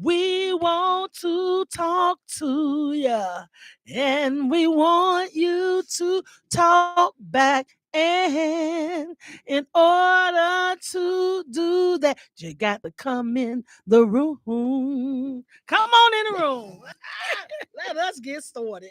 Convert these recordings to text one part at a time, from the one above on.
We want to talk to you, and we want you to talk back. And in order to do that, you got to come in the room. Come on in the room. Let us get started.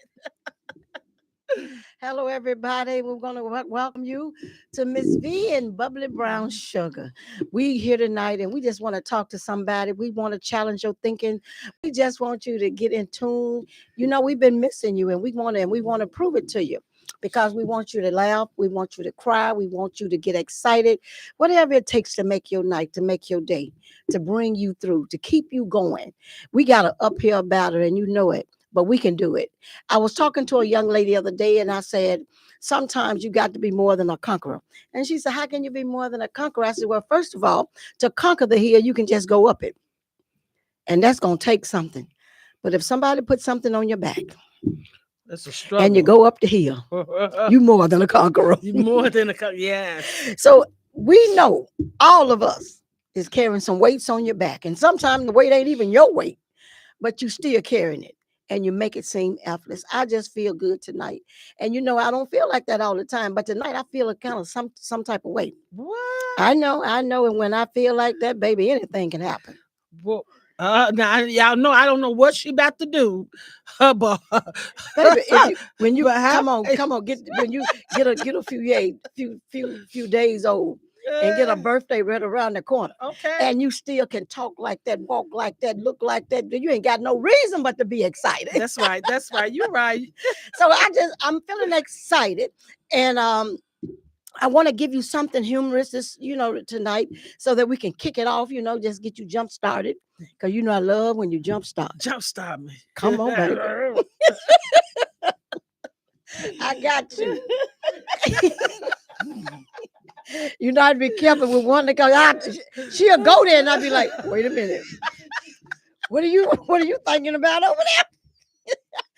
Hello, everybody. We're going to welcome you to Mz.Vee and Bubblin Brown Shugga. We here tonight, and we just want to talk to somebody. We want to challenge your thinking. We just want you to get in tune. You know, we've been missing you, and we want to prove it to you. Because we want you to laugh, we want you to cry, we want you to get excited, whatever it takes to make your night, to make your day, to bring you through, to keep you going. We got an uphill battle, and you know it, but we can do it. I was talking to a young lady the other day, and I said, sometimes you got to be more than a conqueror. And she said, how can you be more than a conqueror? I said, well, first of all, to conquer the hill, you can just go up it. And that's going to take something. But if somebody puts something on your back, that's a struggle, and you go up the hill, you more than a conqueror. You more than a conqueror, yes. So we know all of us is carrying some weights on your back. And sometimes the weight ain't even your weight, but you still carrying it. And you make it seem effortless. I just feel good tonight. And you know, I don't feel like that all the time, but tonight I feel a kind of some type of way. What? I know. And when I feel like that, baby, anything can happen. Well, now y'all know I don't know what she about to do. But baby, when you come on, when you get a few days old. And get a birthday right around the corner. Okay. And you still can talk like that, walk like that, look like that. You ain't got no reason but to be excited. That's right. That's right. You're right. So I'm feeling excited. And I want to give you something humorous tonight so that we can kick it off, just get you jump started. Because I love when you jump start. Jump start me. Come on, baby. I got you. I'd be careful with one because she'll go there and I'd be like, wait a minute. What are you thinking about over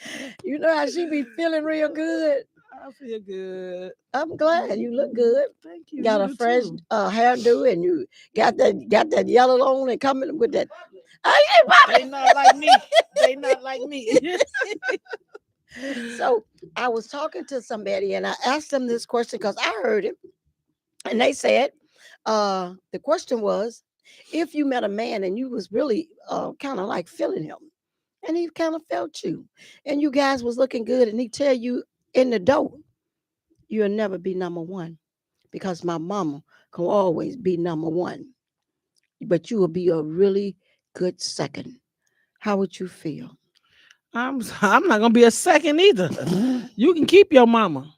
there? You know how she be feeling real good. I feel good. I'm glad you look good. Thank you. Got a fresh hairdo and you got that yellow on and coming with that. They not like me. They not like me. So I was talking to somebody and I asked them this question because I heard it. And they said, the question was, if you met a man and you was really kind of like feeling him, and he kind of felt you, and you guys was looking good, and he tell you in the door, you'll never be number one, because my mama can always be number one, but you will be a really good second. How would you feel? I'm not gonna be a second either. You can keep your mama.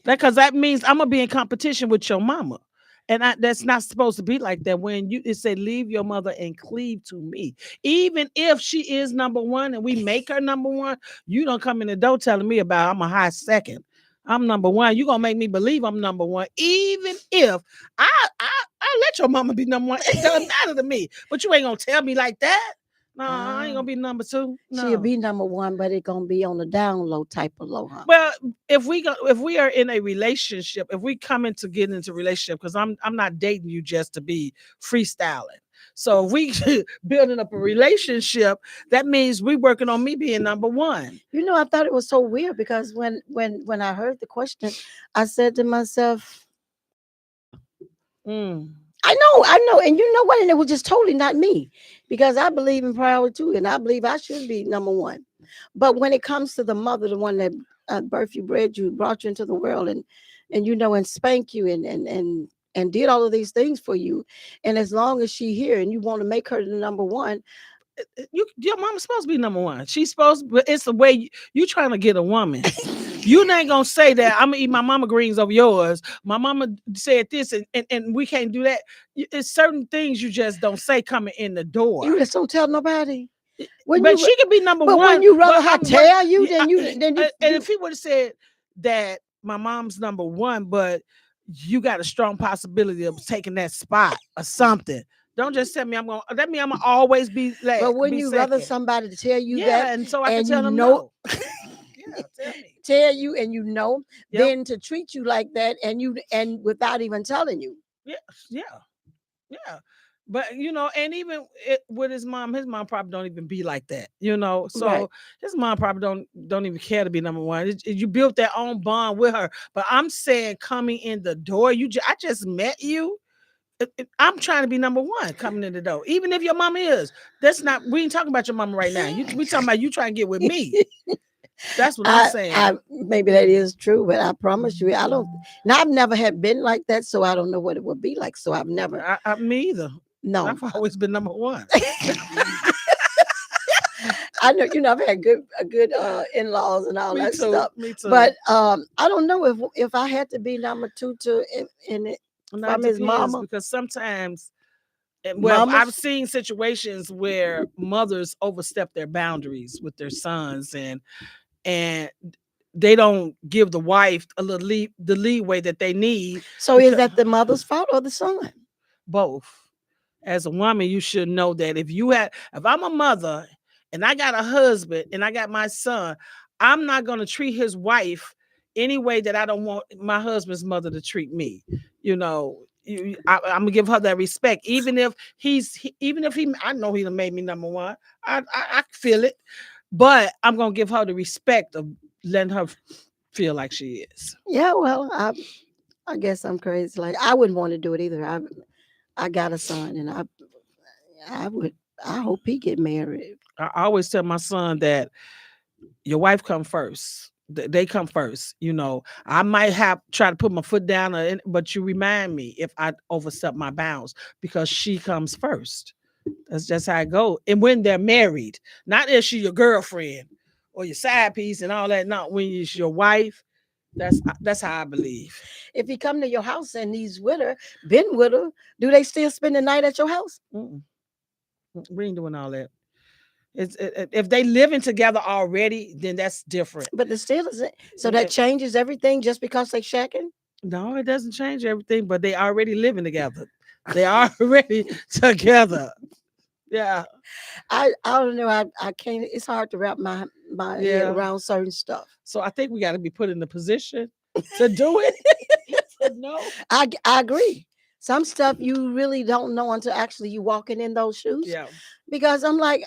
Because that means I'm gonna be in competition with your mama, and that's not supposed to be like that. When it said leave your mother and cleave to me, even if she is number one and we make her number one, you don't come in the door telling me about I'm a high second. I'm number one. You gonna make me believe I'm number one, even if I let your mama be number one. It doesn't matter to me, but you ain't gonna tell me like that. No, I ain't gonna be number two. No. She'll be number one, but it's gonna be on the down low type of low, huh? Well, if we are in a relationship, if we come in to get into a relationship, because I'm not dating you just to be freestyling. So if we building up a relationship, that means we working on me being number one. I thought it was so weird because when I heard the question, I said to myself, I know. And you know what? And it was just totally not me, because I believe in power too. And I believe I should be number one. But when it comes to the mother, the one that birthed you, bred you, brought you into the world and and spanked you and did all of these things for you. And as long as she here and you want to make her the number one, your mama's supposed to be number one. She's supposed, but it's the way you trying to get a woman. You ain't gonna say that I'm gonna eat my mama greens over yours. My mama said this, and we can't do that. It's certain things you just don't say coming in the door. You just don't tell nobody. But she could be number one. But when you rather her tell you, then you. And if he would have said that my mom's number one, but you got a strong possibility of taking that spot or something. Don't just tell me I'm gonna. That means I'm gonna always be like. But wouldn't you rather somebody to tell you that? And so I can tell them no. Yeah, tell me. Tell you and then to treat you like that and without even telling you. Yeah. But and even with his mom probably don't even be like that. Right. So his mom probably don't even care to be number one. You built that own bond with her. But I'm saying coming in the door, I just met you. I'm trying to be number one coming in the door. Even if your mama is, that's not. We ain't talking about your mama right now. We talking about you trying to get with me. That's what I'm saying. Maybe that is true, but I promise you, I don't. Now I've never had been like that, so I don't know what it would be like. So I've never. Me either. No, I've always been number one. I know I've had good in-laws and all Me that too. stuff. Me too. But I don't know if I had to be number two in it from his mama. Because sometimes, well, I've seen situations where mothers overstep their boundaries with their sons, and they don't give the wife a little the leeway that they need. So is that the mother's fault or the son? Both. As a woman, you should know that if I'm a mother and I got a husband and I got my son, I'm not going to treat his wife any way that I don't want my husband's mother to treat me. I'm gonna give her that respect, even if I know he done made me number one. I feel it, but I'm gonna give her the respect of letting her feel like she is. Yeah, well, I guess I'm crazy. Like I wouldn't want to do it either. I got a son, and I hope he get married. I always tell my son that your wife come first. They come first. I might have try to put my foot down, but you remind me if I overstep my bounds because she comes first. That's just how it goes. And when they're married, not if she's your girlfriend or your side piece and all that. Not when it's your wife. That's how I believe. If he come to your house and he's with her, been with her, do they still spend the night at your house? Mm-mm. We ain't doing all that. If they living together already, then that's different. But the still isn't. So that changes everything just because they shacking? No, it doesn't change everything. But they already living together. They are already together. Yeah. I don't know. I can't. It's hard to wrap my head around certain stuff. So I think we got to be put in the position to do it. No, I agree. Some stuff you really don't know until actually you walking in those shoes. Yeah. Because I'm like,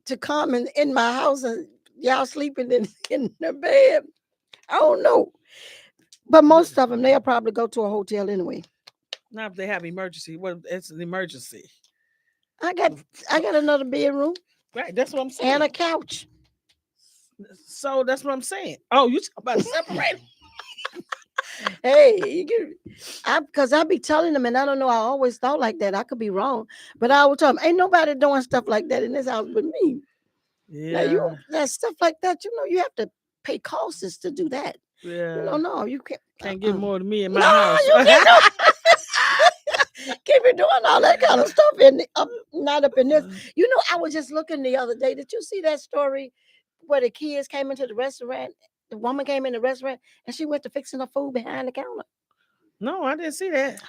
to come in my house and y'all sleeping in the bed. I don't know. But most of them, they'll probably go to a hotel anyway. Not if they have emergency. Well, it's an emergency. I got another bedroom. Right. That's what I'm saying. And a couch. So that's what I'm saying. Oh, you talking about separate? Hey, because I be telling them, and I don't know, I always thought like that. I could be wrong, but I would tell them, ain't nobody doing stuff like that in this house but me. Yeah. Now that stuff like that, you have to pay costs to do that. Yeah. No, you can't get more than me in my house. You can't be doing all that kind of stuff not up in this. I was just looking the other day. Did you see that story where the kids came into the restaurant? The woman came in the restaurant and she went to fixing her food behind the counter. No, I didn't see that. Oh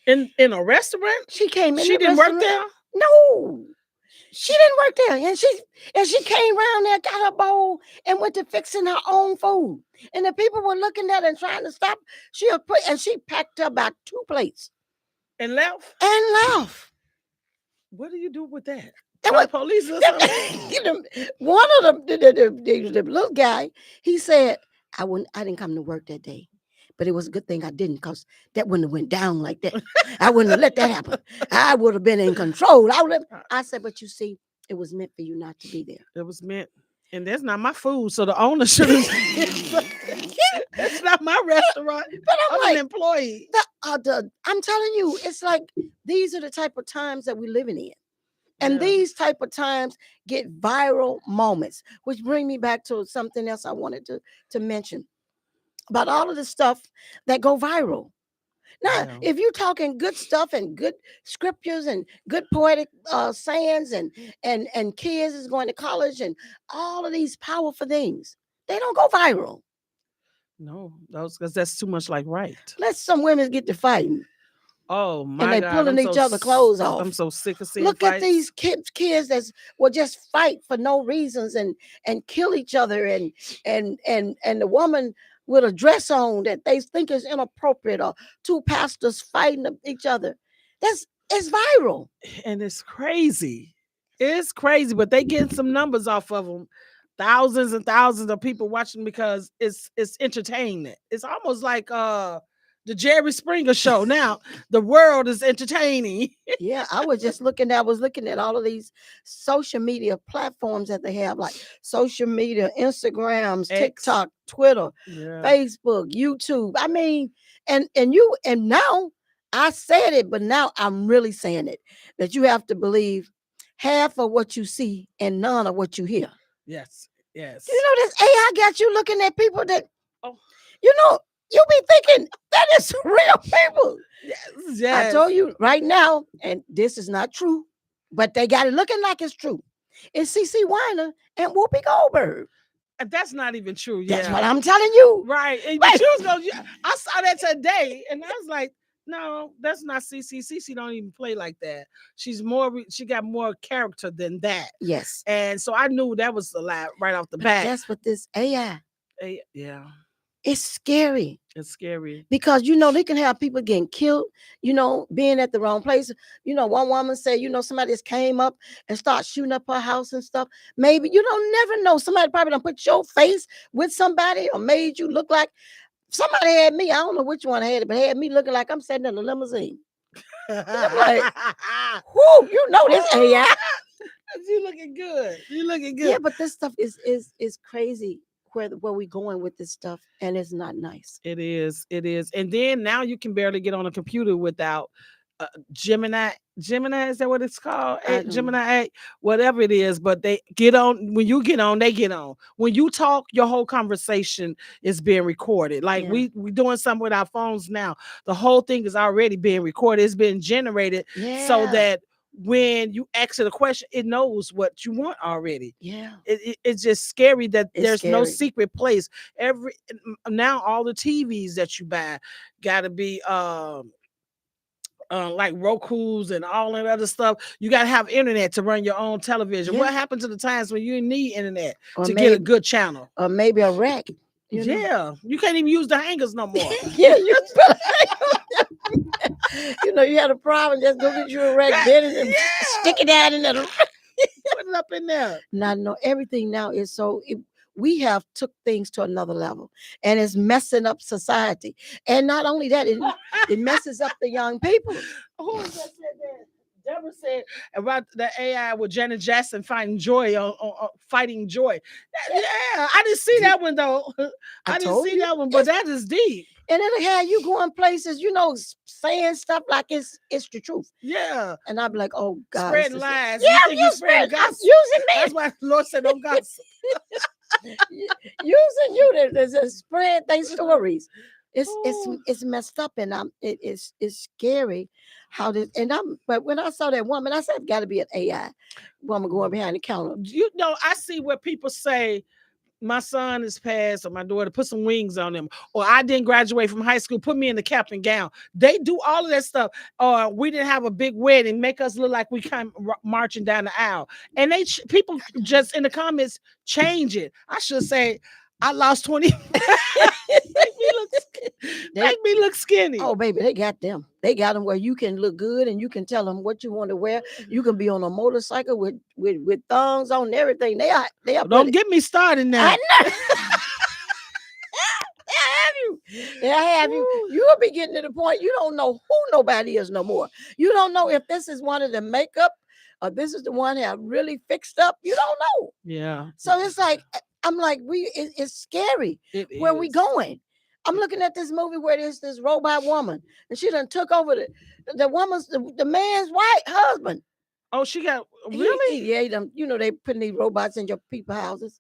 my gosh. In a restaurant? She came in. She didn't work there? No. She didn't work there. And she came around there, got her bowl, and went to fixing her own food. And the people were looking at her and trying to stop. She packed up about 2 plates. And left? What do you do with that? Call the police or something? One of them, the little guy, he said, I didn't come to work that day. But it was a good thing I didn't, because that wouldn't have went down like that. I wouldn't have let that happen. I would have been in control. I said, but you see, it was meant for you not to be there. It was meant. And that's not my food, so the owner should have. That's not my restaurant. But I'm an employee. I'm telling you, it's like these are the type of times that we're living in. And these type of times get viral moments, which bring me back to something else I wanted to mention about all of the stuff that go viral. Now, if you're talking good stuff and good scriptures and good poetic sayings and kids is going to college and all of these powerful things, they don't go viral. No, because that's too much like right. Let some women get to fighting. Oh my God! And they pulling each other clothes off. I'm so sick of seeing. Look fights. At these kids that will just fight for no reasons and kill each other and the woman with a dress on that they think is inappropriate, or 2 pastors fighting each other. It's viral. and it's crazy. It's crazy, but they getting some numbers off of them. Thousands and thousands of people watching because it's entertainment. It's almost like the Jerry Springer show. Now the world is entertaining. Yeah, I was looking at all of these social media platforms that they have, like social media, Instagrams, X. TikTok, Twitter, Yeah. Facebook, YouTube. I mean, and now I said it, but now I'm really saying it, that you have to believe half of what you see and none of what you hear. Yes. Yes. You know, this AI got you looking at people that, Oh. you know, you be thinking that is real people. Yes. I Yes. told you right now, and this is not true, but they got it looking like it's true. It's CC Weiner and Whoopi Goldberg. That's not even true. That's Yeah. what I'm telling you. Right. Wait. But you was gonna, I saw that today and I was like, no, that's not CC. CC don't even play like that. She's more, she got more character than that. Yes. And so I knew that was a lie right off the But bat. that's what this AI, Yeah, it's scary. it's scary. Because they can have people getting killed, being at the wrong place. One woman said, somebody just came up and start shooting up her house and stuff. Maybe you don't never know. Somebody probably done put your face with somebody or made you look like somebody had me. I don't know which one had it, but had me looking like I'm sitting in a limousine. I'm like, whoo, this AI. You looking good. You looking good. Yeah, but this stuff is crazy. Where we going with this stuff, and it's not nice. It is. It is. And then now you can barely get on a computer without Gemini. Gemini, is that what it's called? Gemini 8, whatever it is. But they get on. When you get on, they get on. When you talk, your whole conversation is being recorded. Like we doing something with our phones now. The whole thing is already being recorded. It's been generated so that when you ask it a question, it knows what you want already. Yeah. It's just scary that there's no scary. secret place. Now all the TVs that you buy gotta be like Roku's and all that other stuff. You gotta have internet to run your own television. Yeah. What happened to the times when you didn't need internet Or to get a good channel? Or maybe a rack. You can't even use the hangers no more. Yeah, you had a problem, just go get you a rack, get it and stick it down in there. Put it up in there. Now, no, everything now is so. We have took things to another level, and it's messing up society. And not only that, it messes up the young people. Who was that said that? Deborah said about the AI with Janet Jackson fighting joy on fighting joy. Yeah, I didn't see that one though. I didn't see that one, but that is deep. And it'll have you going places, saying stuff like it's the truth. Yeah. And I'll be like, oh God. Spreading lies. Yeah, you spreading gossip. Using me. That's why the Lord said don't gossip. Using you to spread their stories. It's messed up, and it's scary how this. But when I saw that woman, I said, it's got to be an AI woman going behind the counter. I see where people say, my son is passed, or my daughter, put some wings on them, or I didn't graduate from high school, put me in the cap and gown. They do all of that stuff. Or we didn't have a big wedding, make us look like we come marching down the aisle. And people just in the comments change it. I should say, I lost 20. Make me look skinny. Oh, baby, they got them. They got them where you can look good and you can tell them what you want to wear. You can be on a motorcycle with thongs on and everything. They are. Don't get me started now. I know. They'll have you. You'll be getting to the point you don't know who nobody is no more. You don't know if this is one of the makeup or this is the one that really fixed up. You don't know. Yeah. So it's like, I'm like, it's scary. Where we going? I'm looking at this movie where there's this robot woman, and she done took over the man's white husband. Oh, she got really? They putting these robots in your people houses,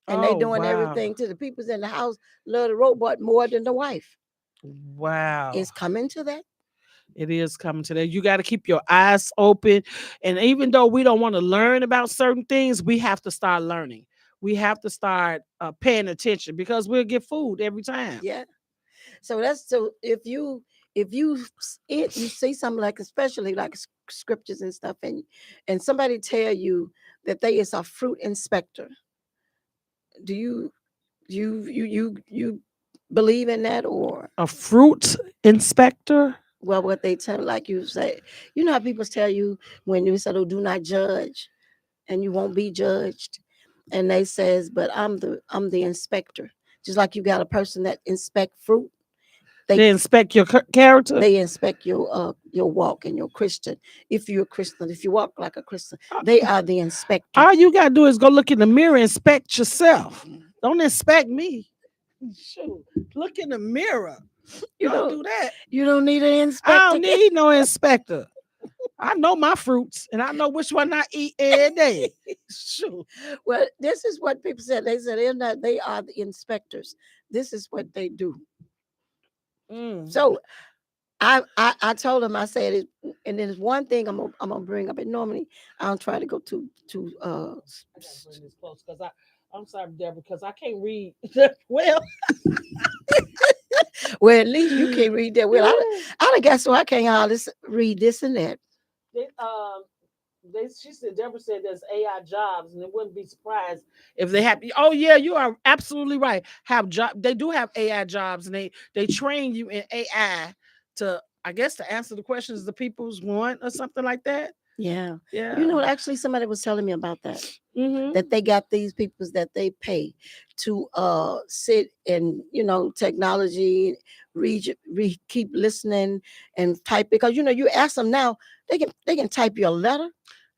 and they doing everything to the peoples in the house. Love the robot more than the wife. Wow, it's coming to that. It is coming to that. You got to keep your eyes open, and even though we don't want to learn about certain things, we have to start learning. We have to start paying attention because we'll get food every time. Yeah. So if you see something like, especially like scriptures and stuff, and somebody tell you that they is a fruit inspector, do you believe in that? Or a fruit inspector? Well, what they tell, like you say, you know how people tell you when you say, "Oh, do not judge," and you won't be judged. And they says, "But I'm the inspector." Just like you got a person that inspect fruit, they They inspect your character. they inspect your walk and your Christian. If you're a Christian, if you walk like a Christian, Uh, they are the inspector. All you gotta do is go look in the mirror and inspect yourself. Don't inspect me. Shoot, look in the mirror. You Don't don't do that. you don't need an I inspector. don't need no inspector. I know my fruits and I know which one I eat every day. Shoot. Well, this is what people said. They said they're not. They are the inspectors. This is what they do. Mm. So I told him, I said it, and there's one thing I'm gonna bring up. And normally I don't try to go to I gotta bring this close because I'm sorry, Deborah, because I can't read well. well, at least you can't read that well. I guess so I can't hardly read this and that. They, she said, Deborah said there's AI jobs, and it wouldn't be surprised if they have. Oh yeah, you are absolutely right. Have job, they do have AI jobs, and they train you in AI to, I guess, to answer the questions the people's want or something like that. Yeah. Yeah. You know, actually somebody was telling me about that. Mm-hmm. That they got these people that they pay to sit and, technology, keep listening and type, because you ask them now, they can type your letter,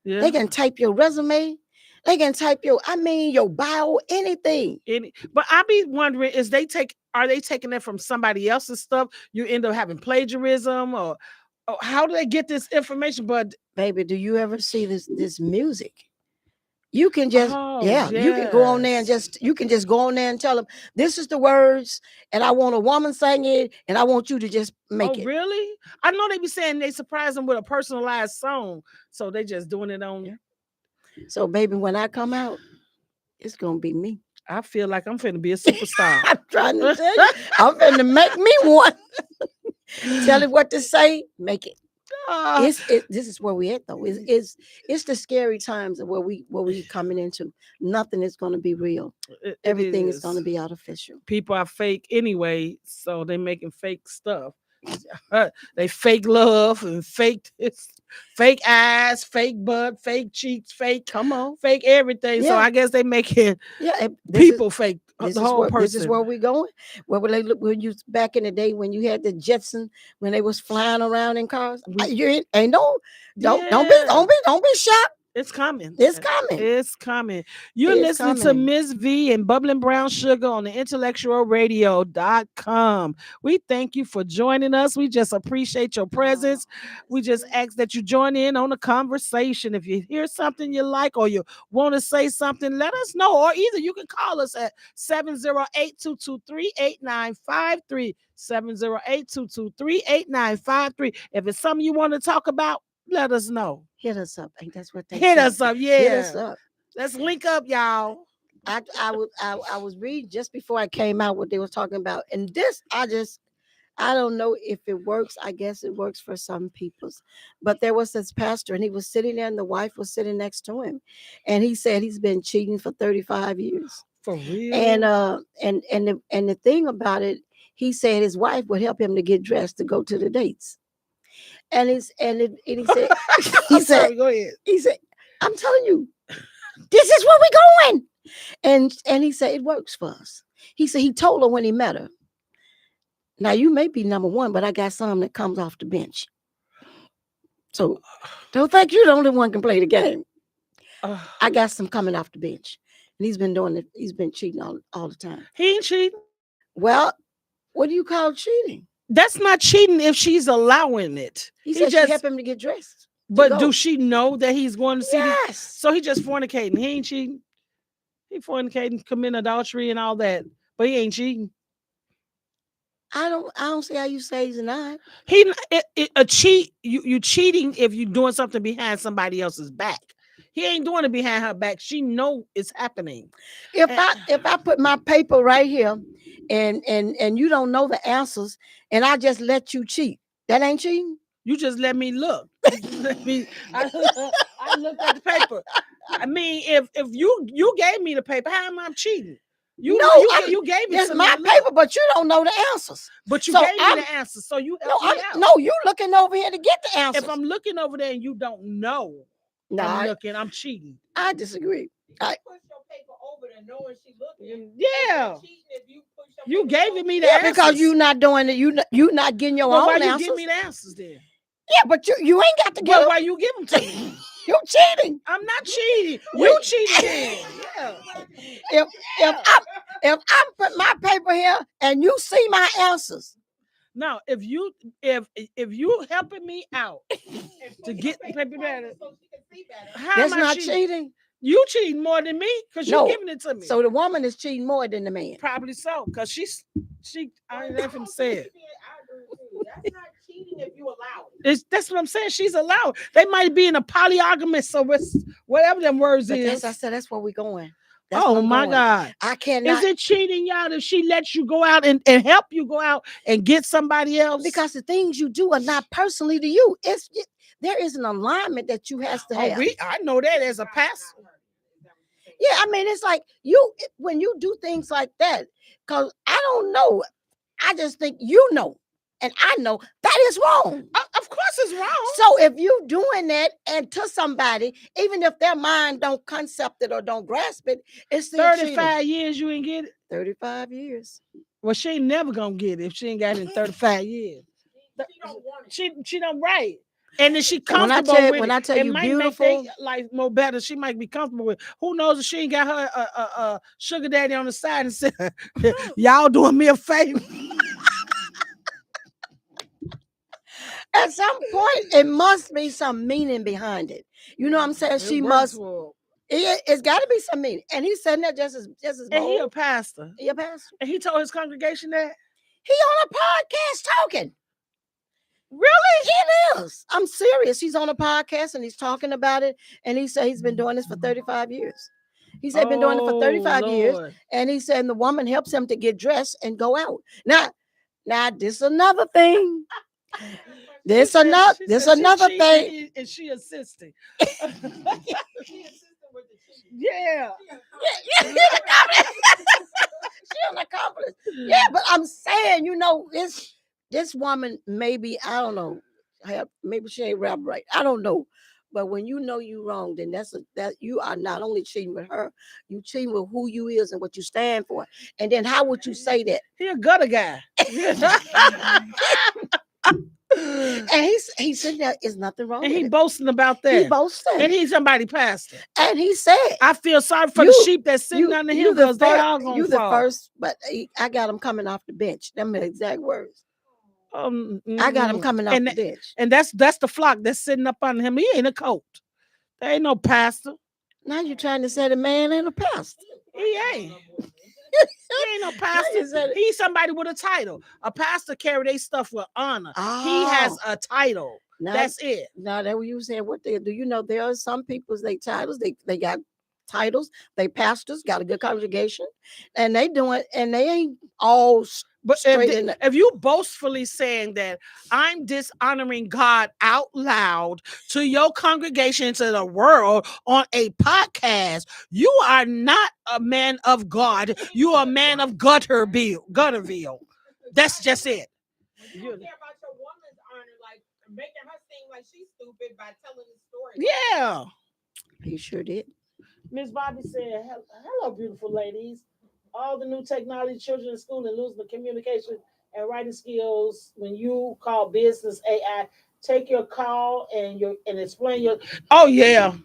Yeah. they can type your resume, they can type your bio, anything. But I be wondering, are they taking it from somebody else's stuff? You end up having plagiarism, or how do they get this information? But baby, do you ever see this music? You can just yes. you can go on there and just go on there and tell them this is the words, and I want a woman sing it, and I want you to just make it. Oh, really? I know they be saying they surprise them with a personalized song, so they just doing it on. Yeah. So, baby, when I come out, it's gonna be me. I feel like I'm finna be a superstar. I'm trying to tell you, I'm finna make me one. Tell it what to say, make it. This is where we at though. It's the scary times of where we coming into. Nothing is going to be real. Everything is going to be artificial. People are fake anyway, so they making fake stuff. They fake love and fake eyes, fake butt, fake cheeks, fake fake everything. Yeah. So I guess they making people fake. The whole person. This is where we going. Where they look when you back in the day when you had the Jetson when they was flying around in cars. Don't be shocked. It's coming. It's coming. It's coming. You're listening to Mz.Vee and Bubblin Brown Shugga on the IntellectualRadio.com. We thank you for joining us. We just appreciate your presence. We just ask that you join in on the conversation. If you hear something you like or you want to say something, let us know. Or either you can call us at 708-223-8953. 708-223-8953. If it's something you want to talk about, let us know. Hit us up. Ain't that's what they hit say. us up? Yeah. Hit us up. Let's link up, y'all. I was reading just before I came out what they were talking about. And this, I don't know if it works. I guess it works for some people's. But there was this pastor and he was sitting there and the wife was sitting next to him. And he said he's been cheating for 35 years. For real? And the thing about it, he said his wife would help him to get dressed to go to the dates. And he said, go ahead. He said, I'm telling you, this is where we're going. And he said, it works for us. He said, he told her when he met her. Now, you may be number one, but I got some that comes off the bench. So don't think you're the only one can play the game. I got some coming off the bench. And he's been doing it. He's been cheating all the time. He ain't cheating. Well, what do you call cheating? That's not cheating if she's allowing it. He said just help him to get dressed. But do she know that he's going to see? Yes. So he just fornicating. He ain't cheating. He fornicating, committing adultery and all that. But he ain't cheating. I don't see how you say he's not. A cheat. You cheating if you're doing something behind somebody else's back. He ain't doing it behind her back. She know it's happening. If I put my paper right here and you don't know the answers and I just let you cheat, that ain't cheating? You just let me look. I looked at the paper. I mean, if you gave me the paper, how am I cheating? You gave it It's to my me, paper, but you don't know the answers. but you So gave me the answer, so you helped me out. No, you looking over here to get the answers. If I'm looking over there and you don't know, I'm cheating. I disagree. Push your paper over there knowing she looking. Yeah. You gave me the Yeah, answers. because you not doing it. You not getting your Well, own why answers. you give me the answers then? Yeah, but you ain't got to get Well, them. why you give them to me? You cheating. I'm not cheating. You cheated then. Yeah. If I put my paper here and you see my answers. Now, if you helping me out to get the paper better, how That's am I not cheating? cheating. You cheating more than me because you're giving it to me. So the woman is cheating more than the man. Probably so, because I ain't let him say it. That's not cheating if you allow it. That's what I'm saying. She's allowed. They might be in a polygamous, so whatever them words But is. I said that's where we're going. That's Oh where I'm my going. God. I cannot. Is it cheating, y'all, if she lets you go out and help you go out and get somebody else? Because the things you do are not personally to you. There is an alignment that you has to have. I know that as a pastor. Yeah, I mean, it's like when you do things like that, because I don't know. I just think and I know that is wrong. Of course it's wrong. So if you doing that and to somebody, even if their mind don't concept it or don't grasp it, it's still 35 years you ain't get it? 35 years. Well, she ain't never gonna get it if she ain't got it in 35 years. She don't want it. She don't right. And then she When I comfortable tell- with when it. I tell it you might beautiful- make their life more better. She might be comfortable with it. Who knows if she ain't got her a sugar daddy on the side and said, y'all doing me a favor. At some point, it must be some meaning behind it. You know what I'm saying? She must. It's got to be some meaning. And he's saying that just as bold. And he a pastor. He a pastor. And he told his congregation that. He on a podcast talking. Really? He is. I'm serious. He's on a podcast and he's talking about it. And he said he's been doing this for 35 years. He said been doing it for 35 years. And he said the woman helps him to get dressed and go out. Now this is another thing. This another thing. And she assisting. Yeah. She an accomplice. Yeah, but I'm saying, this woman maybe, I don't know, maybe she ain't rap right. I don't know. But when you know you wrong, then that you are not only cheating with her, you cheating with who you is and what you stand for. And then how would you say that? He a gutter guy. And he's sitting there, is nothing wrong and with he it. boasting about that. He boasting. And he's somebody pastor. And he said, I feel sorry for the sheep that's sitting under him because they all gonna you fall. the first, but I got him coming off the bench. Them are the exact words. I got him coming off the bench. And that's the flock that's sitting up under him. He ain't a coat. There ain't no pastor. Now you're trying to say the man ain't a pastor. He ain't. He ain't no pastor. He's somebody with a title. A pastor carry their stuff with honor. He has a title. That's it. Now that you saying what they do, there are some people's they titles. They got titles. They pastors got a good congregation, and they doing and they ain't all. But if you boastfully saying that I'm dishonoring God out loud to your congregation, to the world on a podcast, you are not a man of God. You are a man of Gutterville. That's just it. You don't care about your woman's honor, like making her seem like she's stupid by telling the story. Yeah. He sure did. Miss Bobby said, hello, beautiful ladies. All the new technology, children in school and losing the communication and writing skills. When you call business AI, take your call and explain your. Oh yeah,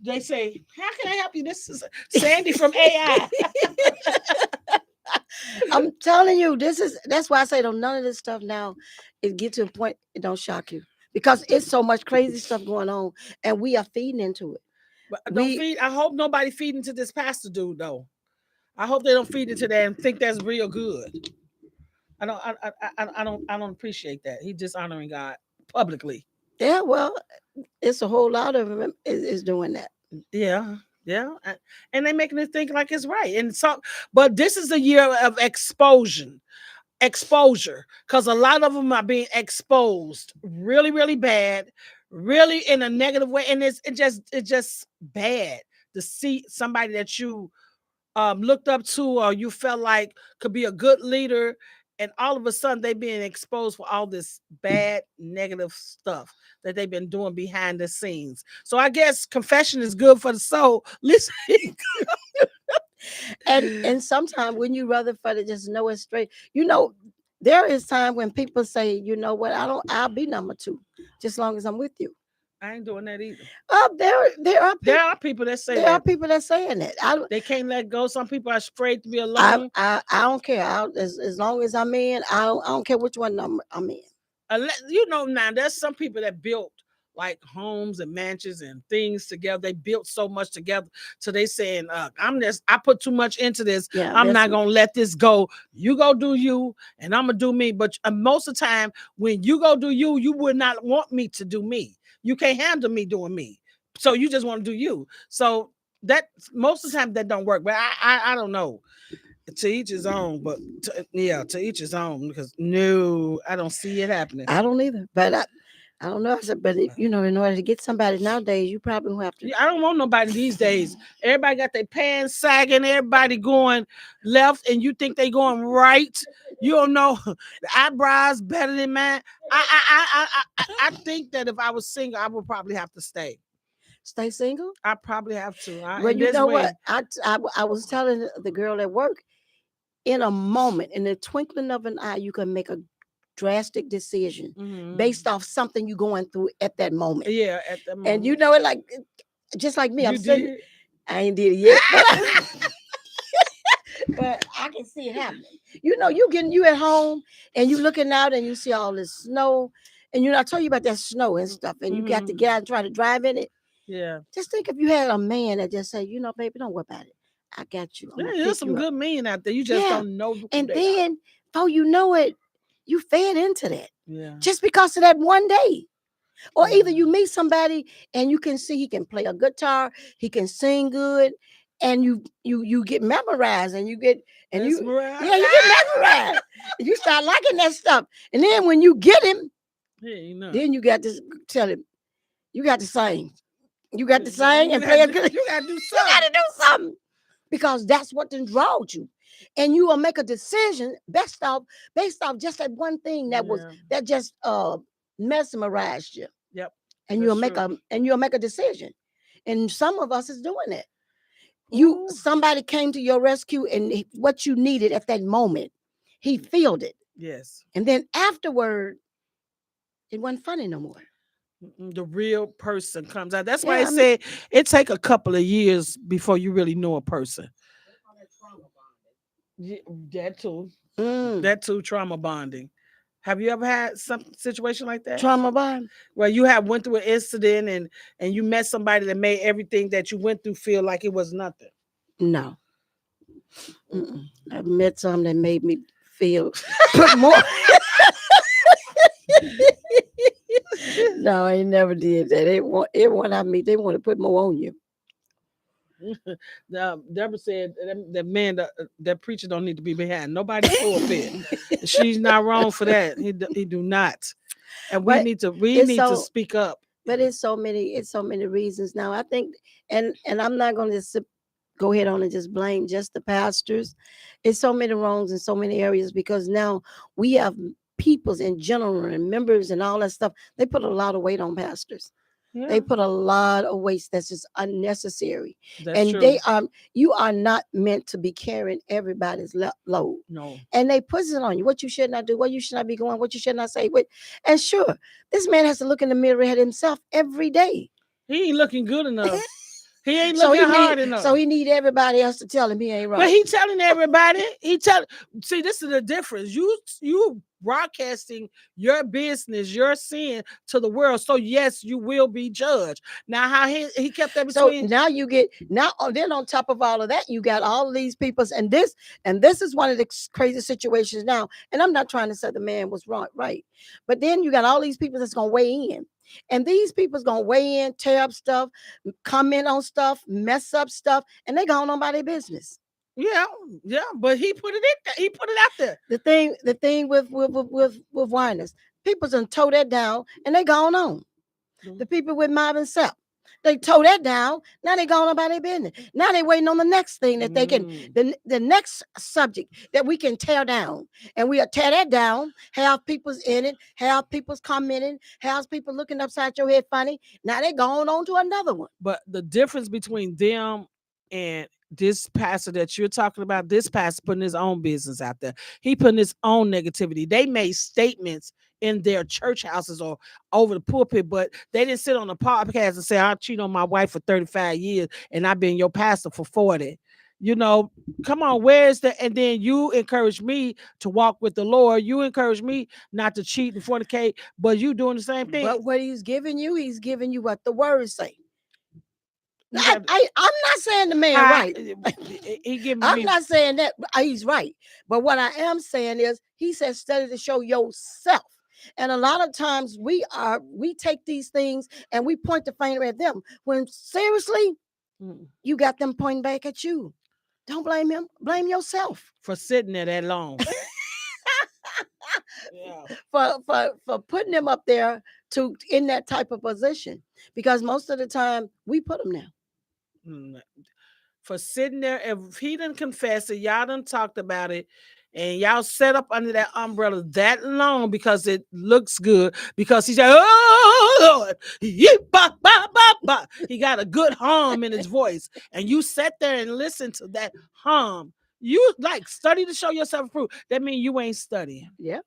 they say, how can I help you? This is Sandy from AI. I'm telling you, that's why I say none of this stuff now. It get to a point it don't shock you because it's so much crazy stuff going on, and we are feeding into it. But I hope nobody feed into this pastor dude though. I hope they don't feed into that and think that's real good. I don't appreciate that. He's dishonoring God publicly. Yeah, well, it's a whole lot of them is doing that. Yeah. And they making it think like it's right. And so, but this is a year of exposure, because a lot of them are being exposed really, really bad, really in a negative way. And it's just bad to see somebody that you looked up to, or you felt like could be a good leader, and all of a sudden they being exposed for all this bad negative stuff that they've been doing behind the scenes. So I guess confession is good for the soul. Listen. And sometimes when you rather for to just know it straight, there is time when people say, you know what, I'll be number two, just long as I'm with you. I ain't doing that either. There are People that say there are that people that saying that. they can't let go. Some people are afraid to be I alone. I don't care. As long as I'm in, I don't care which one I'm in. Now there's some people that built like homes and mansions and things together. They built so much together. So they saying, I put too much into this. Yeah, I'm not gonna let this go. You go do you, and I'm gonna do me. But most of the time, when you go do you, you would not want me to do me. You can't handle me doing me. So you just want to do you. So that most of the time that don't work. But I don't know. To each his own, but to each his own. Because no, I don't see it happening. I don't either, but I don't know. I said, but in order to get somebody nowadays, you probably will have to. I don't want nobody these days. Everybody got their pants sagging. Everybody going left, and you think they going right. You don't know the eyebrows better than mine. I think that if I was single, I would probably have to stay. Stay single? I probably have to. Well, you know what? I was telling the girl at work, in a moment, in the twinkling of an eye, you can make a drastic decision based off something you're going through at that moment. Yeah, at that moment. And you know it, like just like me. You I'm sitting. did? I ain't did it yet, but I can see it happening. You at home and you looking out and you see all this snow, and I told you about that snow and stuff, and you got to get out and try to drive in it. Yeah. Just think if you had a man that just said, baby, don't worry about it. I got you. There's some good men out there. You just don't know. And then, before you know it, you fed into that. Yeah. Just because of that one day. Or either you meet somebody and you can see he can play a guitar, he can sing good, and you get memorized and you get you get memorized. And you start liking that stuff. And then when you get him, then you got to tell him, you got to sing. You got to sing and play a good. You got to do something. You got to do something. Because that's what then drawed you. And you will make a decision based off just that one thing that just mesmerized you. Yep. And you'll make a decision. And some of us is doing it. Somebody came to your rescue, and what you needed at that moment, he filled it. Yes. And then afterward, it wasn't funny no more. The real person comes out. That's why I said it take a couple of years before you really know a person. Yeah, that too. That too, trauma bonding. Have you ever had some situation like that? Trauma bond? Where you went through an incident and you met somebody that made everything that you went through feel like it was nothing? No. I've met some that made me feel more. No, I never did that. Everyone I meet, they want to put more on you. Deborah said that preacher don't need to be behind nobody's pulpit. She's not wrong for that. He do not, and we need to speak up. But it's so many reasons now. I think, and I'm not going to go ahead on and just blame just the pastors. It's so many wrongs in so many areas, because now we have peoples in general and members and all that stuff. They put a lot of weight on pastors. Yeah. They put a lot of weight that's just unnecessary. That's true. You are not meant to be carrying everybody's load. No. And they put it on you. What you should not do, what you should not be going, what you should not say. And sure, this man has to look in the mirror at himself every day. He ain't looking good enough. He ain't looking hard enough. So he need everybody else to tell him he ain't right. But he telling everybody. See, this is the difference. You broadcasting your business, your sin to the world. So yes, you will be judged. Now, how he kept that between. So then on top of all of that, you got all of these people, and this is one of the crazy situations now. And I'm not trying to say the man was wrong, right? But then you got all these people that's gonna weigh in. And these people's gonna weigh in, tear up stuff, comment on stuff, mess up stuff, and they going on by their business. Yeah, but he put it in there. He put it out there. The thing with whiners, people done tow that down and they gone on. Mm-hmm. The people with Mob and Sep, They tore that down. Now they going about their business. Now they waiting on the next thing that they can, the next subject that we can tear down. And we'll tear that down, have people's in it, have people's commenting, have people looking upside your head funny. Now they going on to another one. But the difference between them and this pastor that you're talking about, this pastor putting his own business out there. He putting his own negativity. They made statements in their church houses or over the pulpit, but they didn't sit on a podcast and say, I'll cheat on my wife for 35 years and I've been your pastor for 40. You know, come on, where's the, and then you encourage me to walk with the Lord. You encourage me not to cheat and fornicate, but you doing the same thing. But what he's giving you what the words say. You I'm got- not saying the man right. He giving I'm me not saying that he's right. But what I am saying is he says study to show yourself. And a lot of times we take these things and we point the finger at them when seriously you got them pointing back at you. Don't blame him. Blame yourself for sitting there that long. Yeah. For putting them up there to in that type of position, because most of the time we put them there. For sitting there, if he didn't confess it, y'all done talked about it, and y'all set up under that umbrella that long because it looks good, because he said, oh Lord, he got a good hum in his voice, and you sat there and listened to that hum. You like study to show yourself approved. That means you ain't studying. Yeah.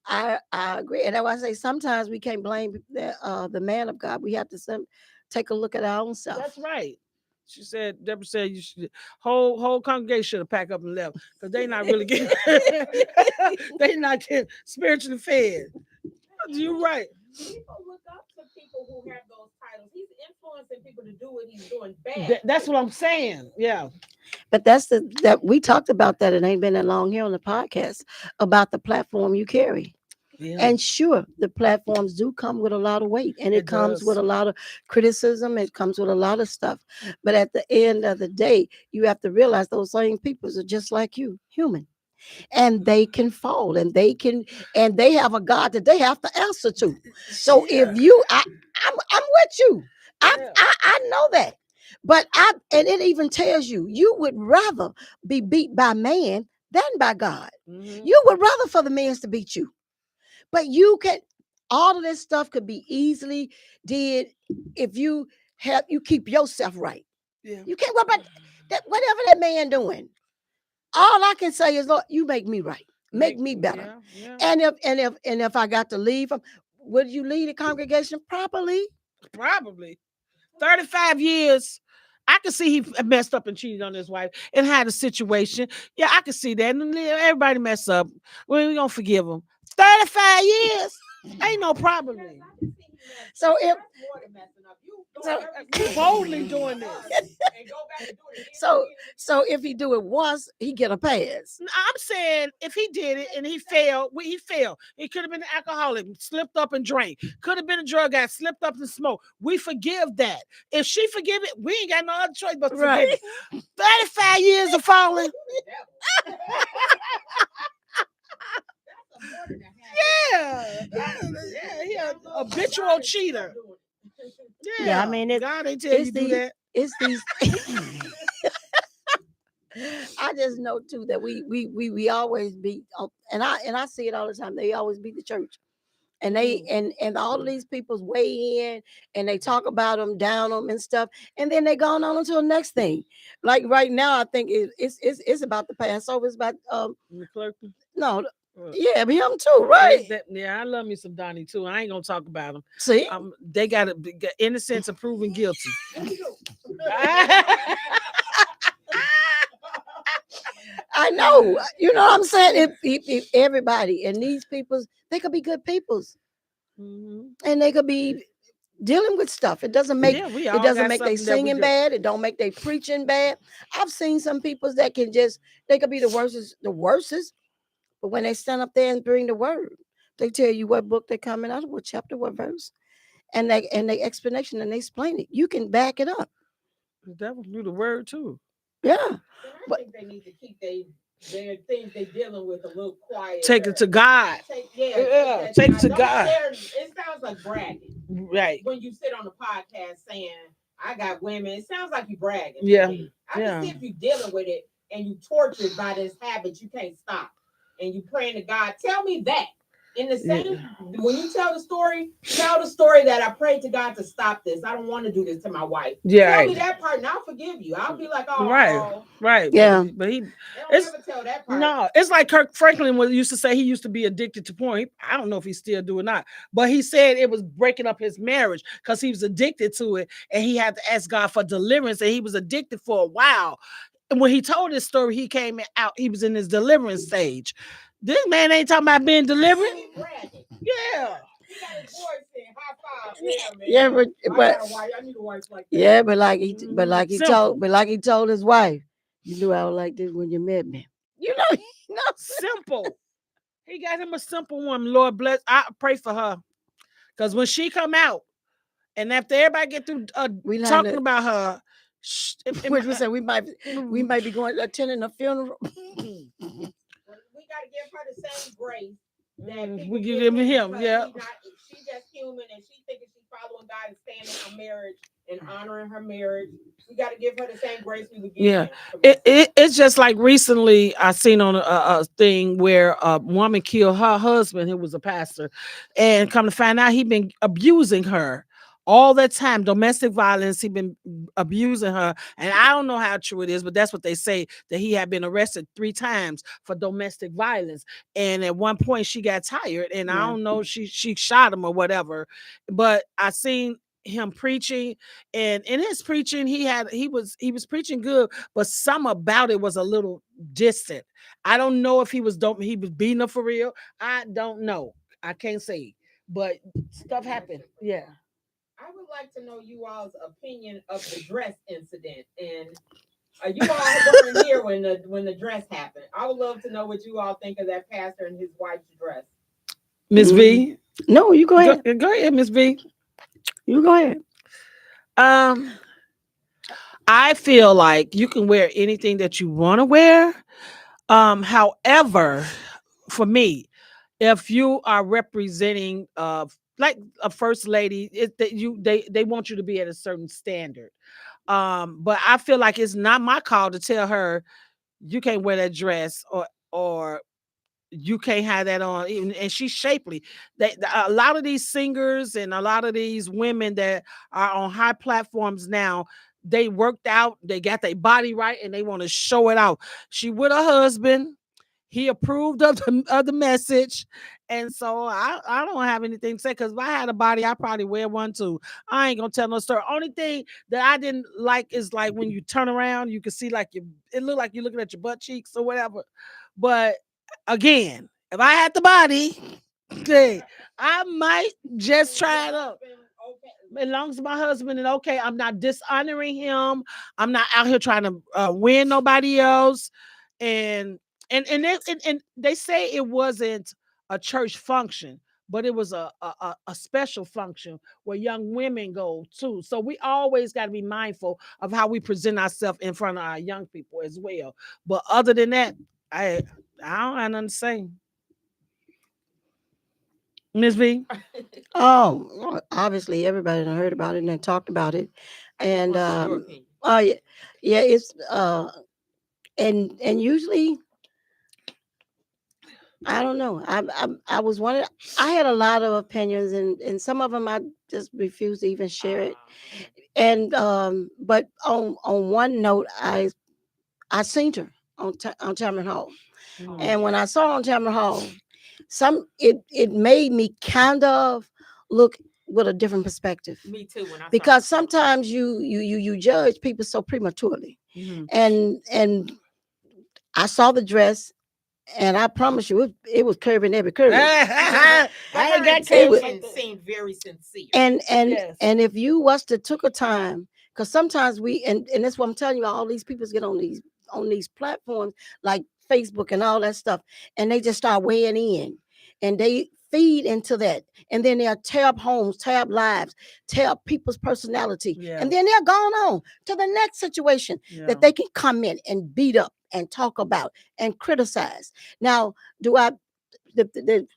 I agree. And that's why I say sometimes we can't blame the man of God. We have to take a look at our own self. That's right. She said, Deborah said, you should whole congregation should have packed up and left because they not really getting they not getting spiritually fed. You're right. People look up to people who have those titles. He's influencing people to do what he's doing bad. That's what I'm saying. Yeah. But that we talked about that. It ain't been that long here on the podcast about the platform you carry. Yeah. And sure, the platforms do come with a lot of weight, and it comes with a lot of criticism. It comes with a lot of stuff. But at the end of the day, you have to realize those same people are just like you, human. And they can fall, and they have a God that they have to answer to. So if you, I'm with you. I know that. But and it even tells you would rather be beat by man than by God. Mm-hmm. You would rather for the men to beat you. But all of this stuff could be easily did if you keep yourself right. Yeah. You can't worry about that, whatever that man doing. All I can say is, Lord, you make me right. Make me better. Yeah. And if I got to leave him, would you lead the congregation properly? Probably. 35 years. I can see he messed up and cheated on his wife and had a situation. Yeah, I can see that. Everybody mess up. We're going to forgive him. 35 years. Ain't no problem. So if boldly doing this. So if he do it once, he get a pass. I'm saying if he did it and he failed, he failed. He could have been an alcoholic, slipped up and drank. Could have been a drug guy, slipped up and smoked. We forgive that. If she forgive it, we ain't got no other choice but to forgive it. 35 years of falling. Yeah, he a habitual cheater. Yeah, I mean, God ain't tell you to do that. It's these. I just know too that we always beat, and I see it all the time. They always beat the church, and they and all of these people's weigh in and they talk about them, down them and stuff, and then they going on to the next thing. Like right now, I think it's about the Passover. It's about no. Yeah, him too, right? I love me some Donnie too. I ain't gonna talk about him. See, they got innocence of proven guilty. I know. You know what I'm saying? If everybody and these peoples, they could be good peoples, and they could be dealing with stuff. It doesn't make they singing bad. It don't make they preaching bad. I've seen some peoples that they could be the worstest. But when they stand up there and bring the word, they tell you what book they're coming out of, what chapter, what verse, and they explanation, and they explain it. You can back it up. The devil knew the word too. Yeah, but I think they need to keep their There are things they're dealing with a little quieter. Take it to God. Take it to Don't God. share. It sounds like bragging Right. when you sit on the podcast saying, "I got women." It sounds like you bragging. To Yeah. me. I Yeah. can see if you're dealing with it and you tortured by this habit, you can't stop, and you praying to God. Tell me that. In the same, when you tell the story that I prayed to God to stop this. I don't want to do this to my wife. Yeah. Tell Right. me that part, and I'll forgive you. I'll be like, oh, Right. Yeah. But he, they don't it's ever tell that part. no. It's like Kirk Franklin used to say. He used to be addicted to porn. I don't know if he still do or not, but he said it was breaking up his marriage because he was addicted to it, and he had to ask God for deliverance, and he was addicted for a while. And when he told his story, he came out. He was in his deliverance stage. This man ain't talking about being delivered. Yeah. He got his voice in high five. Yeah, but I need a wife like that. yeah, but like he Simple. told his wife, you knew I was like this when you met me. You know, Simple. He got him a simple woman. Lord bless. I pray for her, because when she come out, and after everybody get through we talking about her, which we said we might be going attending a funeral. We got to give her the same grace that we give him. Yeah. She's just human, and she thinking she's following God and staying in her marriage and honoring her marriage. We got to give her the same grace we would give him. It's just like recently I seen on a thing where a woman killed her husband, who was a pastor, and come to find out he been abusing her all that time. Domestic violence. He been abusing her, and I don't know how true it is, but that's what they say, that he had been arrested 3 times for domestic violence. And at one point she got tired, and I don't know, she shot him or whatever. But I seen him preaching, and in his preaching he was preaching good, but some about it was a little distant. I don't know if he was beating her for real. I don't know. I can't say, but stuff happened. Yeah. I would like to know you all's opinion of the dress incident, and you all weren't here when the dress happened. I would love to know what you all think of that pastor and his wife's dress. Mz.Vee? No, you go ahead. Go ahead, Mz.Vee. You go ahead. I feel like you can wear anything that you want to wear. However, for me, if you are representing like a first lady, they want you to be at a certain standard. But I feel like it's not my call to tell her you can't wear that dress, or you can't have that on. And she's shapely. A lot of these singers and a lot of these women that are on high platforms now, they worked out, they got their body right, and they want to show it out. She with her husband. He approved of the message. And so I don't have anything to say, because if I had a body, I'd probably wear one too. I ain't gonna tell no story. Only thing that I didn't like is like when you turn around, you can see like it looked like you're looking at your butt cheeks or whatever. But again, if I had the body, okay, I might just try it out. As long as my husband is okay, I'm not dishonoring him. I'm not out here trying to win nobody else. And they say it wasn't a church function, but it was a special function where young women go too. So we always got to be mindful of how we present ourselves in front of our young people as well. But other than that, I don't have nothing to say. Mz.Vee? Oh, obviously everybody done heard about it and talked about it, and oh yeah, it's and usually I don't know. I was one. I had a lot of opinions, and some of them I just refused to even share it. And but on one note, I seen her on Tamron Hall, and when I saw her on Tamron Hall, it made me kind of look with a different perspective. Me too. When I because sometimes you judge people so prematurely, and I saw the dress. And I promise you, it was curving every curve. I ain't got it seemed very sincere. And if you was to took a time, because sometimes and that's what I'm telling you, all these people get on these platforms like Facebook and all that stuff, and they just start weighing in, and they feed into that, and then they'll tear up homes, tear up lives, tear up people's personality, Yeah. and then they're gone on to the next situation that they can come in and beat up and talk about and criticize. Now, do I?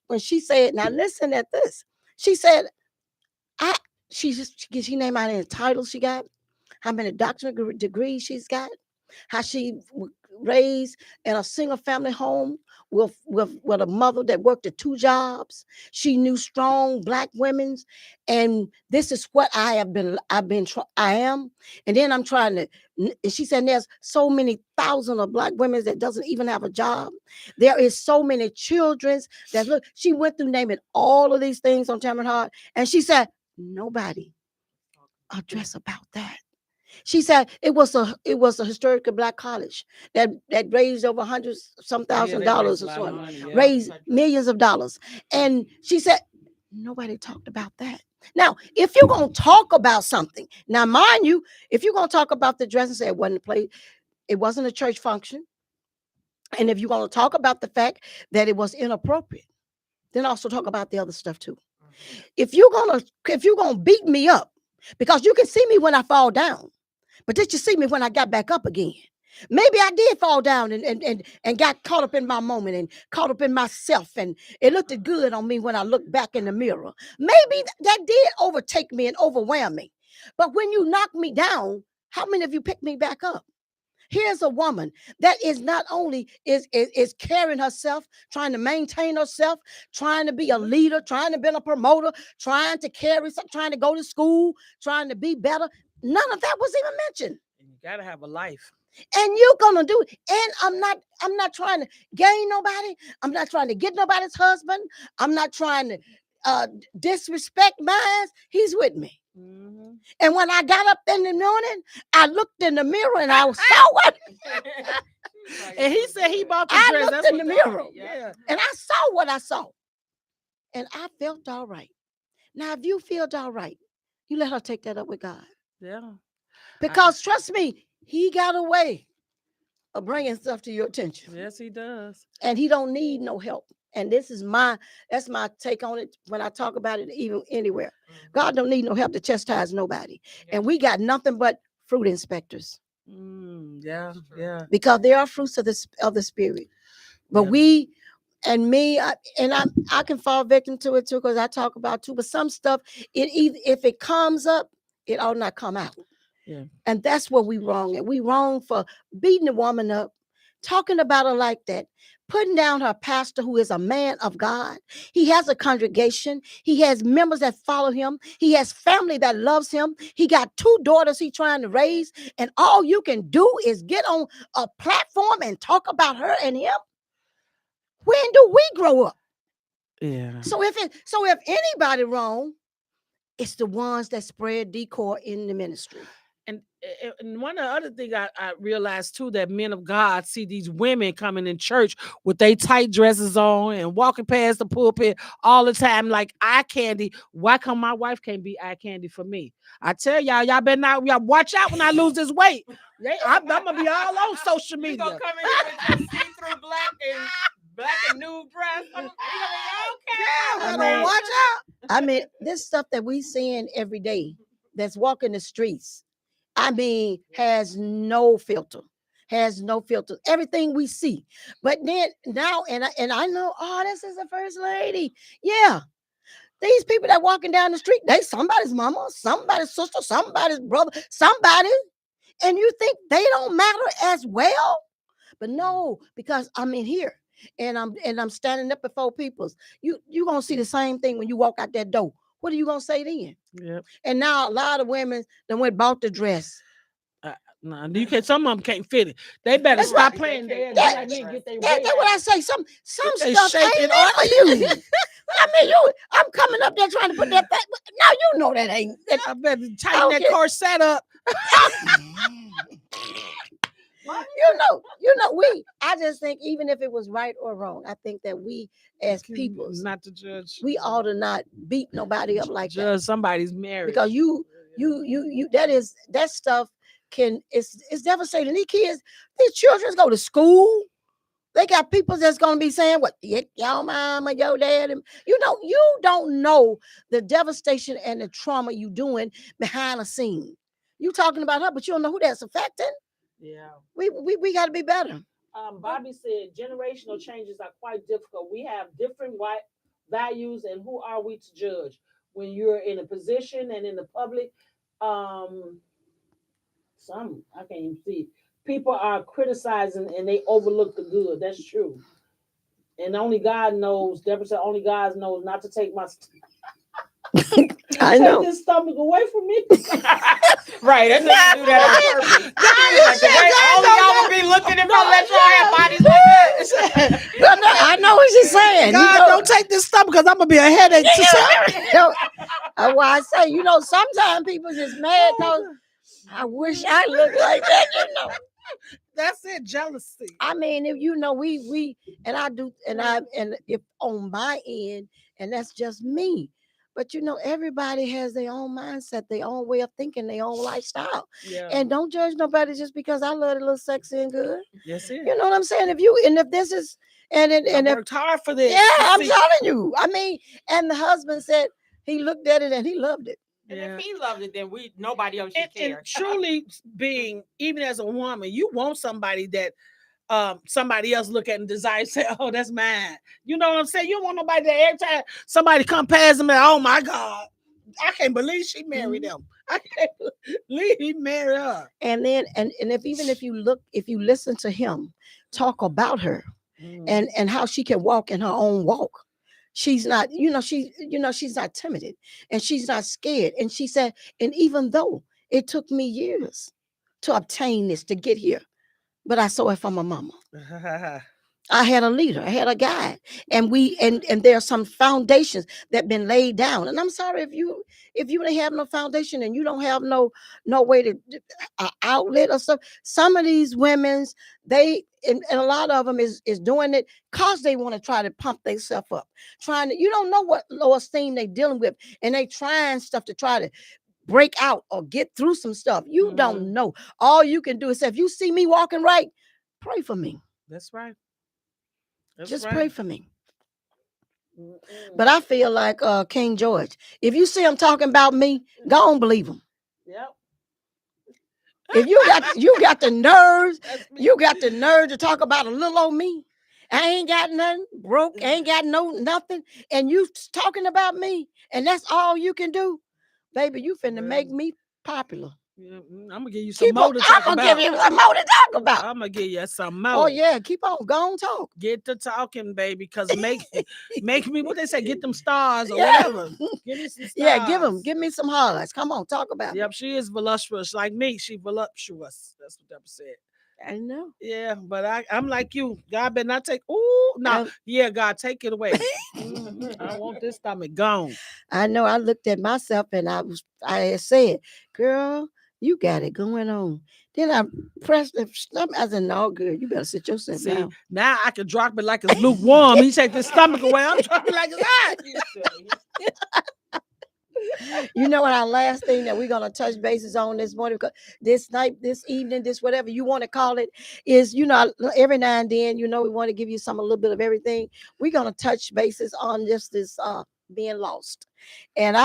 When she said, now listen at this, she said, I she named out any titles she got, how many doctorate degrees she's got, how she raised in a single family home with a mother that worked at 2 jobs. She knew strong Black women, and this is what I am, and then I'm trying to. And she said there's so many thousands of Black women that doesn't even have a job. There is so many children that look. She went through naming all of these things on Tamron Hart, and she said nobody address about that. She said it was a historical Black college that raised over hundreds some $1,000s or so, raised millions of dollars. And she said nobody talked about that. Now, if you're gonna talk about something, now mind you, if you're gonna talk about the dress and say it wasn't a church function, and if you're gonna talk about the fact that it was inappropriate, then also talk about the other stuff too. If you're gonna beat me up, because you can see me when I fall down, but did you see me when I got back up again? Maybe I did fall down and got caught up in my moment and caught up in myself, and it looked good on me when I looked back in the mirror. Maybe that did overtake me and overwhelm me. But when you knock me down, how many of you picked me back up? Here's a woman that is not only is carrying herself, trying to maintain herself, trying to be a leader, trying to be a promoter, trying to carry, trying to go to school, trying to be better. None of that was even mentioned. You gotta have a life. And you're gonna do it. And I'm not trying to gain nobody. I'm not trying to get nobody's husband. I'm not trying to disrespect mine. He's with me. Mm-hmm. And when I got up in the morning, I looked in the mirror and I saw what. And he said he bought the I dress. looked in the mirror, yeah, and I saw what I saw, and I felt all right. Now, if you feel all right, you let her take that up with God. Yeah. Because trust me, he got a way of bringing stuff to your attention. Yes, he does. And he don't need no help. And that's my take on it when I talk about it even anywhere. God don't need no help to chastise nobody. And we got nothing but fruit inspectors. Yeah. Because they are fruits of the spirit. But we and me, I can fall victim to it too, because I talk about too. But some stuff, if it comes up, it ought not come out. Yeah. And that's what we wrong. And we wrong for beating a woman up, talking about her like that, putting down her pastor who is a man of God. He has a congregation. He has members that follow him. He has family that loves him. He got 2 daughters he's trying to raise. And all you can do is get on a platform and talk about her and him. When do we grow up? Yeah. So if anybody wrong, it's the ones that spread discord in the ministry. And one of the other things I realized too, that men of God see these women coming in church with their tight dresses on and walking past the pulpit all the time like eye candy. Why come my wife can't be eye candy for me? I tell y'all better not, y'all watch out when I lose this weight. I'm gonna be all on social media. You gonna come in here with your see-through black and nude dress? Okay. Watch out. I mean, this stuff that we seeing every day that's walking the streets, I mean, has no filter. Everything we see. But then now, and I know, this is the first lady. Yeah. These people that walking down the street, they somebody's mama, somebody's sister, somebody's brother, somebody. And you think they don't matter as well? But no, because I'm in here and I'm standing up before people. You gonna see the same thing when you walk out that door. What are you gonna say then? Yep. And now a lot of women then bought the dress. No, you can't. Some of them can't fit it. They better stop playing there. That's what I say. Some stuff ain't meant for you. I mean, I'm coming up there trying to put that back. Now you know that ain't. I better tighten that corset up. I just think even if it was right or wrong, I think that we as people, not to judge, we ought to not beat nobody up like that. Judge somebody's marriage, because that stuff it's devastating. These children go to school They got people that's gonna be saying what your mama, your dad, and you don't know the devastation and the trauma you doing behind the scene. You talking about her, but you don't know who that's affecting. Yeah. We got to be better. Bobby said generational changes are quite difficult. We have different white values, and who are we to judge? When you're in a position and in the public, I can't even see. People are criticizing and they overlook the good. That's true. And only God knows. Deborah said, "Only God knows not to take my I know. take this stomach away from me." Right, that's how you do that on purpose. Like the way all of y'all will be looking in front, let y'all have bodies like that. I know what she's saying. God, don't take this stomach because I'm gonna be a headache to some. That's why I say, sometimes people just mad because I wish I looked like that. That's it, jealousy. I mean, if we and I do, and if on my end, and that's just me. But everybody has their own mindset, their own way of thinking, their own lifestyle. Yeah. And don't judge nobody just because I love it a little sexy and good. Yes, it. You know what I'm saying? If this is and I worked hard for this. yeah, I'm telling you. I mean, and the husband said he looked at it and he loved it. And if he loved it, then nobody else should care. And truly being, even as a woman, you want somebody that somebody else look at and desire, say, "Oh, that's mine." You know what I'm saying? You don't want nobody that every time somebody come past them and, "Oh my God, I can't believe she married them. I can't believe he married her." And then and if you listen to him talk about her and how she can walk in her own walk. She's not, she's not timid and she's not scared. And she said, and even though it took me years to obtain this, to get here, but I saw it from my mama. I had a leader, I had a guide, and there are some foundations that been laid down. And I'm sorry if you don't have no foundation and you don't have no way to outlet or stuff. Some of these women's and a lot of them is doing it because they want to try to pump themselves up, you don't know what low esteem they dealing with, and they trying stuff to try to break out or get through some stuff. You don't know. All you can do is say, if you see me walking right, pray for me. That's right. Just pray for me. But I feel like King George. If you see him talking about me, go on, believe him. Yep. If you got the nerves, you got the nerve to talk about a little old me. I ain't got nothing broke, ain't got nothing, and you talking about me, and that's all you can do, baby. You finna make me popular. I'm gonna give you some more to talk about. I'm gonna give you some more to talk about. I'm gonna give you some more. Oh yeah, keep on, go on, talk. Get to talking, baby, because make me what they say, get them stars or whatever. Give me some stars. Yeah, give me some highlights. Come on, talk about it. Yep, she is voluptuous like me. She voluptuous. That's what Deborah said. I know. Yeah, but I'm like you. God better not take. Ooh, no. Yeah, God, take it away. I want this stomach gone. I know. I looked at myself and I said, "Girl, you got it going on." Then I pressed the stomach. I said, "No, good. You better sit yourself down." Now I can drop it like it's lukewarm. He take the stomach away. I'm dropping like it's hot. You know what? Our last thing that we're gonna touch bases on this morning, because this night, this evening, this whatever you want to call it, is every now and then, we want to give you a little bit of everything. We're gonna touch bases on just this being lost, and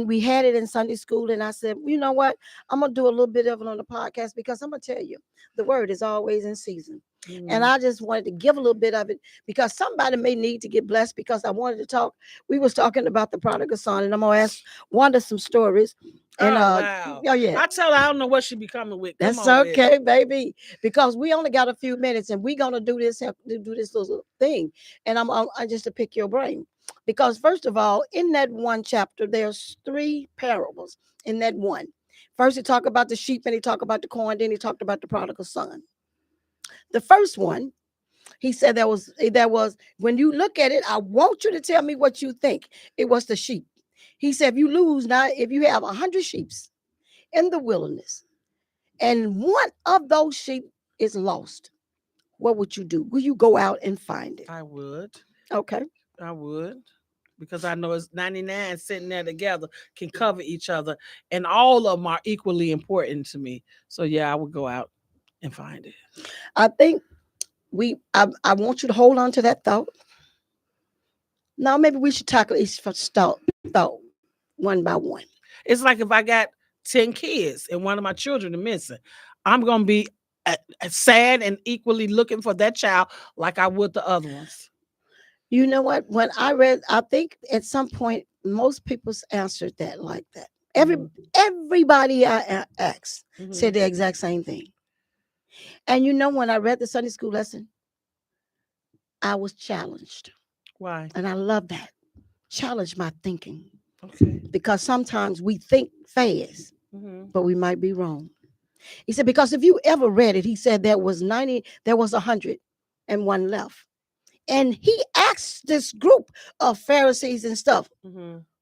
we had it in Sunday school, and I said, you know what? I'm gonna do a little bit of it on the podcast because I'm gonna tell you, the word is always in season. And I just wanted to give a little bit of it because somebody may need to get blessed, because I wanted to talk. We was talking about the prodigal son, and I'm gonna ask Wanda some stories. And wow. Oh yeah, I tell her I don't know what she be coming with. That's okay, baby, because we only got a few minutes, and we're gonna do this little thing. And I'm just to pick your brain, because first of all, in that one chapter, there's 3 parables in that one. First, he talked about the sheep, and he talked about the corn, then he talked about the prodigal son. The first one, he said there was, when you look at it, I want you to tell me what you think. It was the sheep. He said, if you have 100 sheep in the wilderness, and one of those sheep is lost, what would you do? Will you go out and find it? I would. Okay. I would. Because I know it's 99 sitting there together can cover each other, and all of them are equally important to me. So yeah, I would go out and find it. I think I want you to hold on to that thought. Now maybe we should tackle each thought one by one. It's like if I got 10 kids and one of my children are missing, I'm going to be sad and equally looking for that child like I would the other ones. You know what? When I read, I think at some point most people's answered that like that. Everybody I asked said the exact same thing. And you know, when I read the Sunday school lesson, I was challenged. Why? And I love that. Challenge my thinking. Okay. Because sometimes we think fast, but we might be wrong. He said, because if you ever read it, he said there was 101 left. And he asked this group of Pharisees and stuff,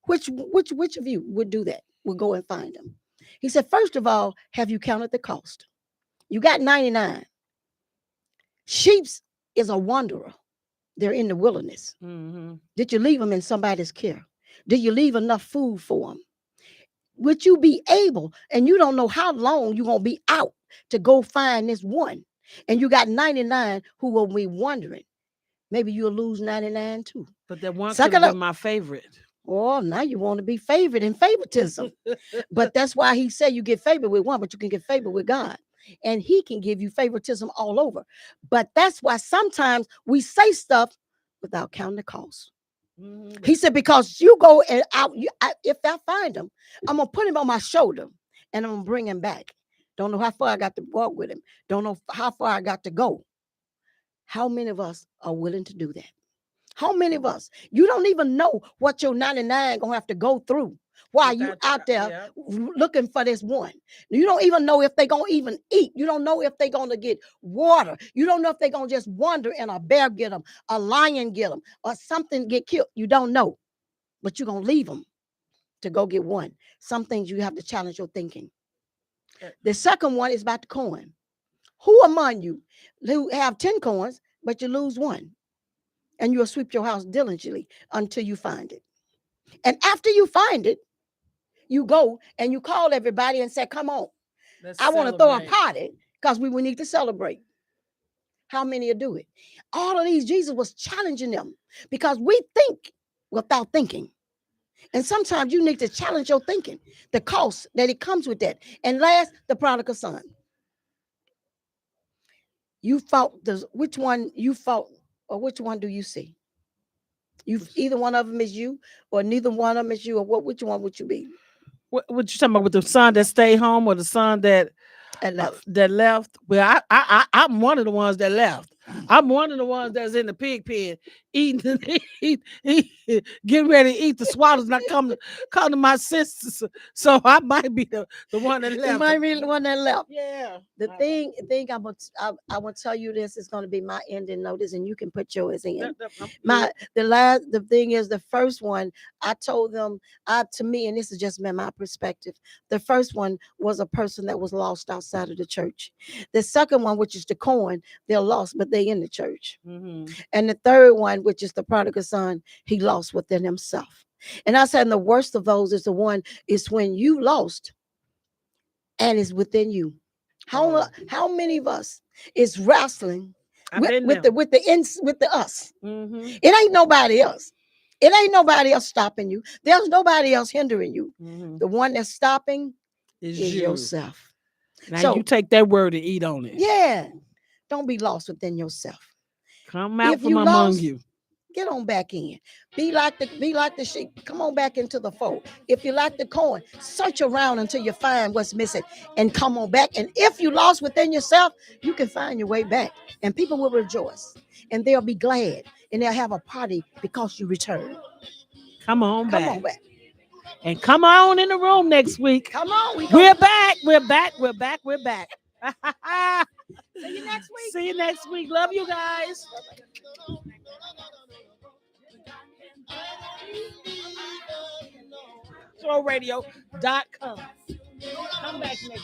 which of you would do that? Would go and find them? He said, first of all, have you counted the cost? You got 99. Sheep is a wanderer. They're in the wilderness. Did you leave them in somebody's care? Did you leave enough food for them? Would you be able, and you don't know how long you're going to be out to go find this one, and you got 99 who will be wondering. Maybe you'll lose 99 too. But that one could have been my favorite. Oh, now you want to be favored in favoritism. But that's why he said you get favored with one, but you can get favored with God. And he can give you favoritism all over. But that's why sometimes we say stuff without counting the cost. He said, because you go and if I find him, I'm going to put him on my shoulder and I'm going to bring him back. Don't know how far I got to walk with him. Don't know how far I got to go. How many of us are willing to do that? How many of us? You don't even know what your 99 going to have to go through while you out there looking for this one. You don't even know if they're going to even eat. You don't know if they're going to get water. You don't know if they're going to just wander and a bear get them, a lion get them, or something get killed. You don't know. But you're going to leave them to go get one. Some things you have to challenge your thinking. The second one is about the coin. Who among you who have 10 coins, but you lose one? And you'll sweep your house diligently until you find it. And after you find it, you go and you call everybody and say, come on, I want to throw a party because we need to celebrate. How many will do it? All of these, Jesus was challenging them because we think without thinking. And sometimes you need to challenge your thinking, the cost that it comes with that. And last, the prodigal son. You fought which one you fought, or which one do you see? Either one of them is you, or neither one of them is you, or which one would you be? What you talking about, with the son that stayed home or the son that left? Well, I'm one of the ones that left. I'm one of the ones that's in the pig pen eating, getting ready to eat the swallows, not come to my sisters. So I might be the one that left. You might be the one that left. Yeah. The thing I want to tell you, this is going to be my ending notice, and you can put yours in. The thing is, the first one I told them, to me, and this is just my perspective. The first one was a person that was lost outside of the church. The second one, which is the coin, they're lost, but they in the church. And the third one, which is the prodigal son, he lost within himself. And I said, and the worst of those is when you lost and it's within you. How many of us is wrestling with the us? It ain't nobody else. It ain't nobody else stopping you. There's nobody else hindering you. The one that's stopping is yourself. Now so you take that word and eat on it. Yeah. Don't be lost within yourself. Come out from among you. Get on back in. Be like the sheep. Come on back into the fold. If you like the coin, search around until you find what's missing and come on back. And if you lost within yourself, you can find your way back. And people will rejoice. And they'll be glad. And they'll have a party because you returned. Come on back. And come on in the room next week. Come on. We're back. See you next week. Love you guys. IntellectualRadio.com. Come back next week.